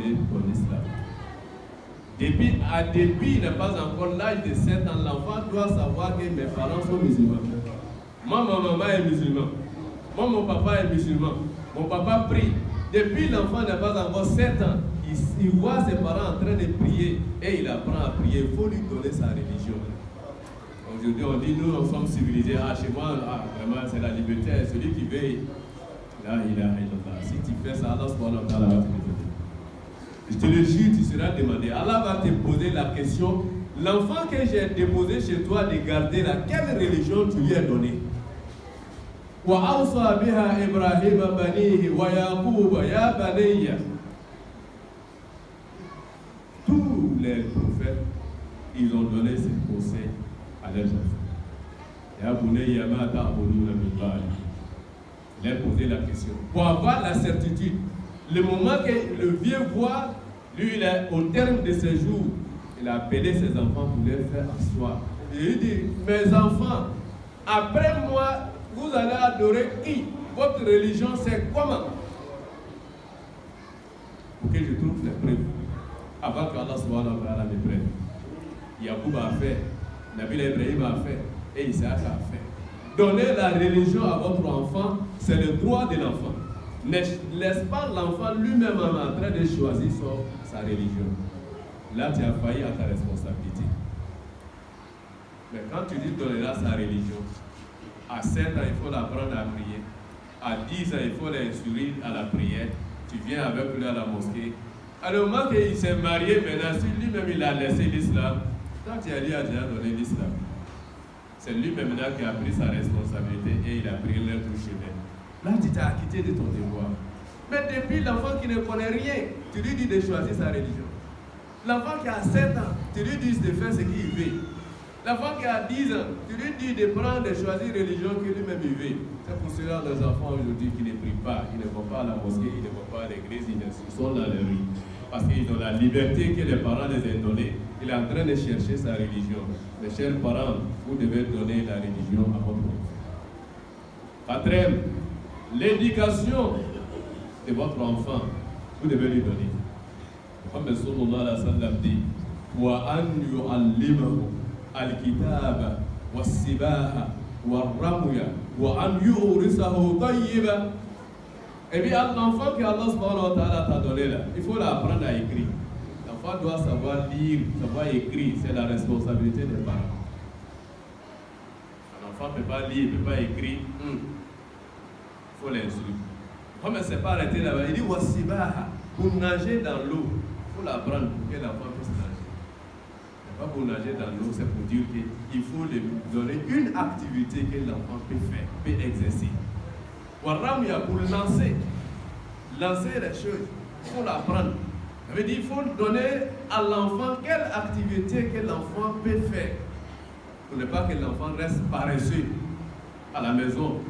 donner ton islam. Depuis il n'est pas encore l'âge de 7 ans, l'enfant doit savoir que mes parents sont musulmans. Moi, ma maman est musulmane. Moi, mon papa est musulman. Mon papa prie. Depuis l'enfant n'est pas encore 7 ans, il voit ses parents en train de prier et il apprend à prier. Il faut lui donner sa religion. Aujourd'hui, on dit, nous sommes civilisés. Ah, chez moi, vraiment, c'est la liberté. Celui qui veut, là, il a illallah. Si tu fais ça, Allah subhanahu wa ta'ala va te demander. Je te le jure, tu seras demandé. Allah va te poser la question. L'enfant que j'ai déposé chez toi de garder là, quelle religion tu lui as donné? وَأَوْصَى بِهَا إِبْرَاهِيمَ بَنِيهِ وَيَعْقُوبَ يَا بَنِيَّ. Tous les prophètes, ils ont donné ces conseils à leurs enfants. Ya bunayya ma ta'buduna min ba'di. Il a posé la question. Pour avoir la certitude, le moment que le vieux voit, lui, il est au terme de ses jours, il a appelé ses enfants pour les faire asseoir. Et il dit, mes enfants, après moi, vous allez adorer qui? Votre religion, c'est comment? Pour que je trouve les preuves. Avant que Allah subhanahu wa ta'ala les prenne. Yacoub a fait, Nabil Ibrahim a fait, et Isaac a fait. Donner la religion à votre enfant, c'est le droit de l'enfant. Ne laisse pas l'enfant lui-même en train de choisir sa religion. Là, tu as failli à ta responsabilité. Mais quand tu dis donner sa religion, à 7 ans, il faut l'apprendre à prier. À 10 ans, il faut l'instruire à la prière. Tu viens avec lui à la mosquée. À le moment qu'il s'est marié, maintenant, si lui-même il a laissé l'islam, quand tu as dit à déjà donné l'islam, c'est lui-même maintenant qui a pris sa responsabilité et il a pris l'autre chemin. Là, tu t'es acquitté de ton devoir. Mais depuis l'enfant qui ne connaît rien, tu lui dis de choisir sa religion. L'enfant qui a 7 ans, tu lui dis de faire ce qu'il veut. L'enfant qui a 10 ans, tu lui dis de prendre, de choisir la religion que lui-même il veut. C'est pour cela les enfants aujourd'hui qui ne prient pas, ils ne vont pas à la mosquée, ils ne vont pas à l'église, ils sont dans les rues. Parce qu'ils ont la liberté que les parents les ont donnée. Il est en train de chercher sa religion. Mes chers parents, vous devez donner la religion à votre enfant. Quatrième, l'éducation de votre enfant, vous devez lui donner. Comme le sallallahu alayhi wa sallam dit, wa an yu'allimahu al-kitaba was-sibaha war-ramya wa an yu'risahu tayyiba. Et bien l'enfant que Allah subhanahu wa ta'ala t'a donné là, il faut l'apprendre à écrire. L'enfant doit savoir lire, savoir écrire, c'est la responsabilité des parents. L'enfant ne peut pas lire, ne peut pas écrire, il faut l'instruire. Comme il ne s'est pas arrêté là-bas, il dit wasibaha, pour nager dans l'eau, il faut l'apprendre pour que l'enfant puisse nager. Pas pour nager dans l'eau, c'est pour dire qu'il faut lui donner une activité que l'enfant peut faire, peut exercer. Waramia, pour lancer les choses, il faut l'apprendre. Ça veut dire qu'il faut donner à l'enfant quelle activité que l'enfant peut faire. Pour ne pas que l'enfant reste paresseux à la maison.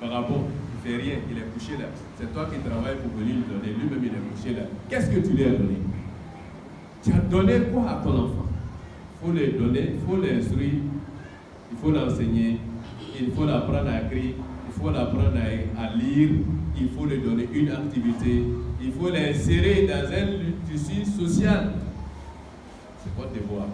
Par rapport, il ne fait rien, il est couché là. C'est toi qui travailles pour venir lui donner, lui-même il est couché là. Qu'est-ce que tu lui as donné? Tu as donné quoi à ton enfant? Il faut le donner, il faut l'instruire, il faut l'enseigner, il faut l'apprendre à écrire, il faut l'apprendre à lire, il faut lui donner une activité, il faut l'insérer dans un tissu social. C'est votre devoir.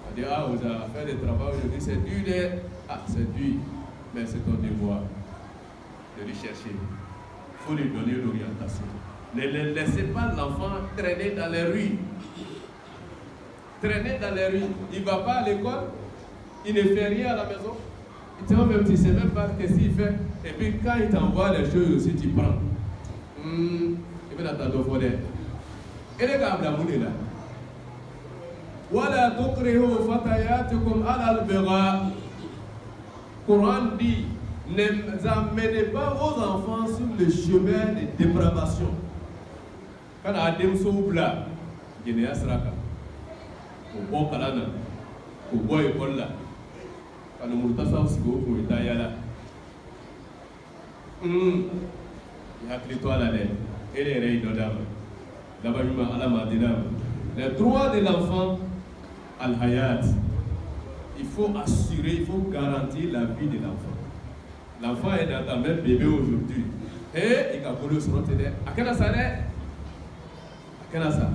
On dit, ah, vous avez fait le travail aujourd'hui, c'est dur. Ah, c'est dur, mais c'est ton devoir de lui chercher. Il faut lui donner l'orientation. Ne laissez pas l'enfant traîner dans les rues. Traîner dans les rues. Il ne va pas à l'école, il ne fait rien à la maison. Même tu ne sais même pas ce qu'il fait. Et puis quand il t'envoie les choses aussi, tu prends. Il va t'attendre au fondé. Et les gars, là. Voilà, tukrihu fatayatukum al-albira. Coran dit, ne amenez pas vos enfants sur le chemin de dépravation. Quand Adam s'oubla, il y a un sraka. Au bon kalana, au bon école là. Quand nous montons aussi au Italia là. Il y a que toi là, et les règles d'Adam. D'abord, le droit de l'enfant, al-hayat, il faut assurer, il faut garantir la vie de l'enfant. L'enfant est dans ta mère bébé aujourd'hui. Et il a connu son nom. À quel âge? Qu'est-ce que ça?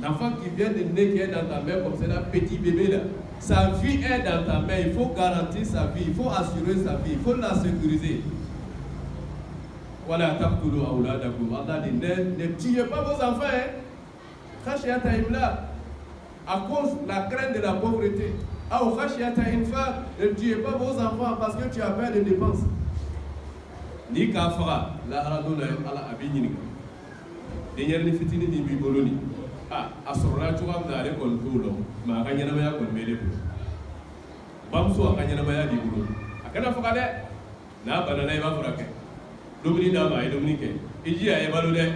L'enfant qui vient de naître, qui est dans ta main comme c'est un petit bébé là, sa vie est dans ta main, il faut garantir sa vie, il faut assurer sa vie, il faut la sécuriser. Voilà, Allah dit, ne tuez pas vos enfants, hein. À cause de la crainte de la pauvreté. Ne tuez pas vos enfants parce que tu as peur de dépenses. Ni kafara, la haradona ala abinini. Dernière ni fitini ni biboloni. Asora tuwa mdare kon tulo, ma kanyana maya kon mele bu. Bamso akanyana maya di bulo. Akana fokade na banana iba forake. Domini dama ay domini ke. Iji ay balo de,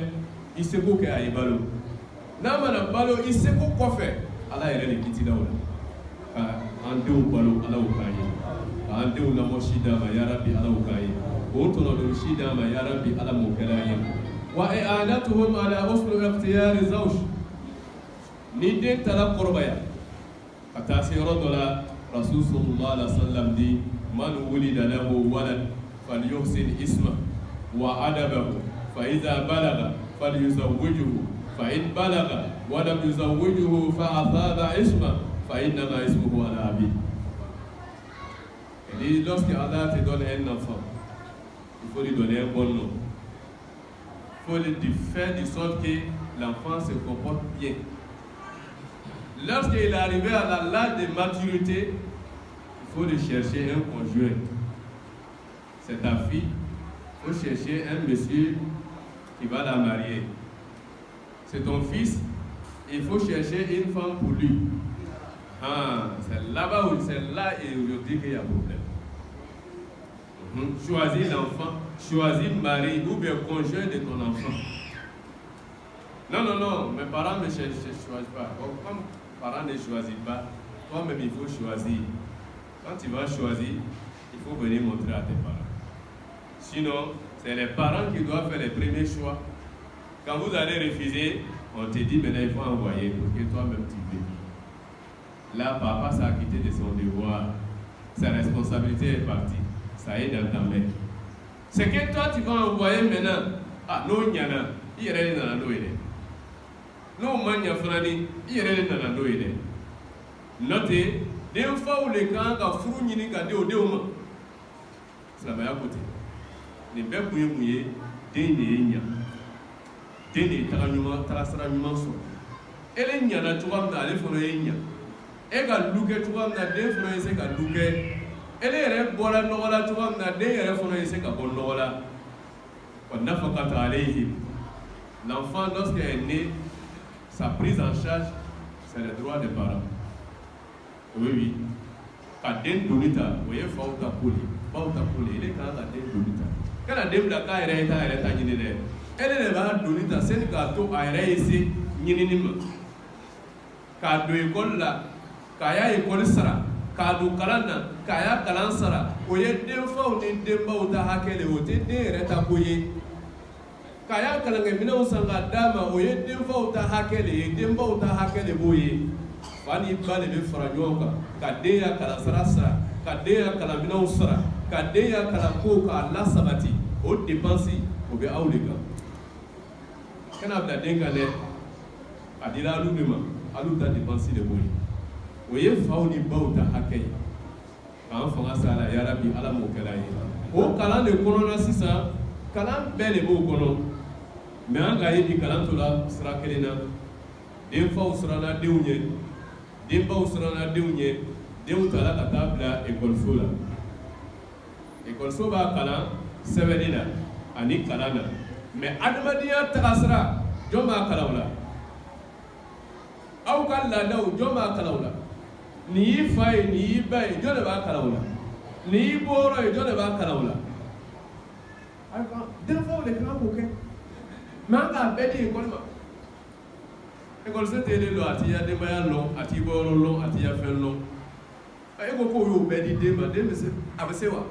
iseko ke ay balo. Na mana balo iseko kofe. Ala yere ni kiti dawla. Andeu balo ala ukayi. Andeu na moshida ma ya rabbi ala ukayi. Otono do shida ma ya rabbi ala mukalayi. Wa i'anatuhum ala uslu ikhtiyari zawj. Ni den tala korbaya. Kata se yoro dola Rasul sallallahu alaihi wasallam di man wulida lahu walad falyuhsin isma wa adabahu fa idha balagha falyuzawwijuhu fa in balagha wa lam yuzawwijuhu fa athaba isma fa innama ismuhu ala abi. Et dit lorsque Allah te donne un enfant, il faut lui donner un bon nom. Il faut lui faire de sorte que l'enfant se comporte bien. Lorsqu'il est arrivé à l'âge de maturité, il faut lui chercher un conjoint. C'est ta fille, il faut chercher un monsieur qui va la marier. C'est ton fils, il faut chercher une femme pour lui. C'est là-bas où c'est là et aujourd'hui qu'il y a problème. Choisis l'enfant, choisis le mari ou bien conjoint de ton enfant. Non, mes parents ne choisissent pas. Comme parents ne choisissent pas, toi-même il faut choisir. Quand tu vas choisir, il faut venir montrer à tes parents. Sinon, c'est les parents qui doivent faire les premiers choix. Quand vous allez refuser, on te dit maintenant il faut envoyer pour que toi-même tu veux. Là, papa s'est acquitté de son devoir. Sa responsabilité est partie. Ça est dans ta main. C'est que toi tu vas envoyer maintenant. Non, il y en a. Il y a rien dans la noix. Non, il y a frani. Il y a rien dans la noix. Notez, des fois où les gens ont fourni ni gardé au déoma. C'est la meilleure côté. Les bébés mouillés, des nénia. Des né, tarasraniment so. Et les nia na tuam na les fonoyenia. Et quand louke tuam na des fonoyes ka louke. Et les rêves bola nola tuam na des rêves fonoyes ka bon nola. Quand n'a pas qu'à aller. L'enfant, lorsqu'il est né, sa prise en charge, c'est le droit des parents. Oui. Quand den donita, vous voyez, fauta poli, il est quand la den donita. Quand la den la ka ereta nyinene. Elle ne va donita, c'est le gâteau à ici, nyinima. Quand de école là, kaya école sara, kadu kalana, kaya kalansara, vous voyez, den fois on est demba ou ta hakele ou te den ereta koye. Kaya kalanga mina usanga dama oye demba uta hakele demba uta hakele boye fani bale be faranyoka kadeya kala sarasa kadeya kala mina usara kadeya kala ko ka la sabati o dépense o be awlega kana bla denga le adila alu dema alu ta dépense de boye oye fauni bauta hakele kan fanga sala ya rabbi ala mo kala yi o kala le kono sisa kala bele bo kono. Mais en gagne du calantola sera kelena. Des fois où sera la déougne, des fois où sera la déougne, des où t'as la table école sola. École soba calan, sevenina, ani calana. Mais admadia trasra, joma calaula. Au calada ou joma calaula. Ni fai, ni bay, joneva calaula. Ni boro, joneva calaula. Des fois les grands bouquets. Manga bedi école ma. École c'était le lot ati ya demaya long ati boro long ati ya fen long. Ay ko ko yo bedi demba demse abesewa.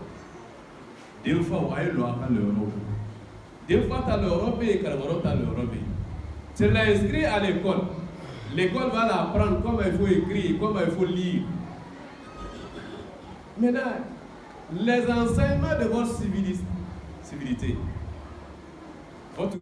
Des fois ay lo aka l'Europe. Des fois ta l'Europe et Cameroun ta l'Europe. Tu l'as inscrit à l'école. L'école va l'apprendre comment il faut écrire, comment il faut lire. Maintenant, les enseignements de votre civilité. Votre